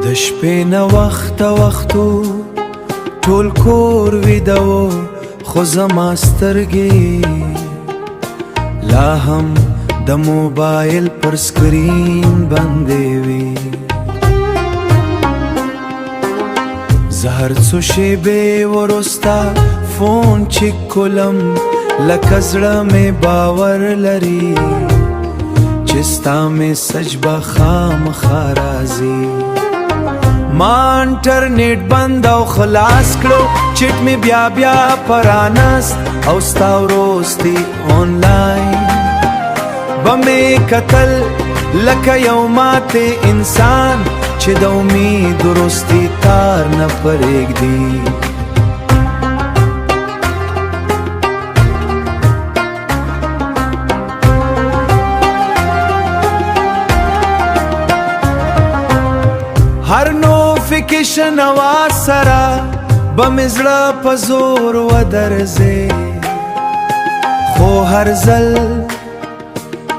د شپې نه وختو ټول کور ویده و خو زما سترګې لا هم د موبایل پر سکرین باندې وي زه هر څو شېبې وروسته فون چیک کولم لکه زړه مې باور لري چې ستا میسج به خامخا راځي ما انټرنیټ بند او خلاص کړو چټ مې بیا پرانست او ستا وروستي آنلاین به مې کتل لکه یو ماته انسان چې د امید وروستي تار نه پرېږدي هر نوټیفیکیشن اواز سره به مې زړه په زور ودرځي خو هر ځل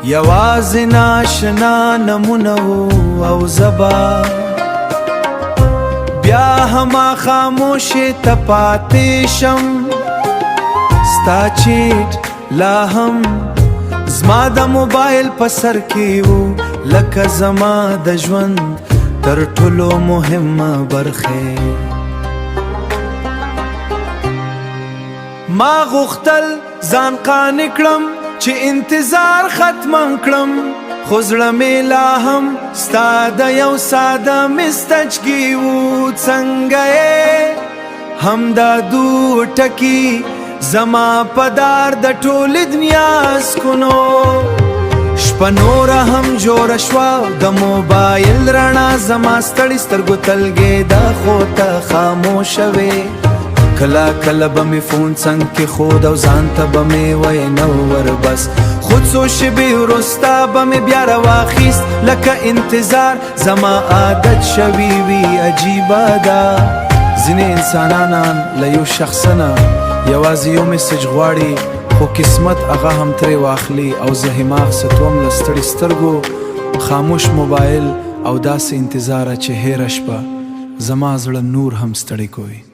یوازې ناشنا نمونه او زبا بیا هما خاموشي ته پاتې شم ستا چیټ لا هم زما د موبایل په سر کې و لکه زما د ژوند تر ټولو مهمه برخه ما غوښتل ځان قانع کړم چې انتظار ختم کړم خو زړه مې لا هم ستا د یو ساده مسټچ کې و څنګه یې همدا دو ټکي زما په دار د ټولې دنیا سکونو شپه نوره هم جوړه شوه د موبایل رڼا زما ستړي سترګو تلګېده خو ته خاموشه وې کله کله به مې فون څنګ کې خود او ځان ته به مې وی نه ور بس خود څو شېبې وروسته به مې بیا راواخیست لکه انتظار زما عادت شوي وي عجیبه ده ځینې انسانان له یو شخص نه یوازې یو میسج غواړي خو قسمت هغه هم ترې واخلي او زهماغ ستوم له ستړي سترګو خاموش موبایل او داسې انتظاره چې هېره شپه زما زړه نور هم ستړی کوي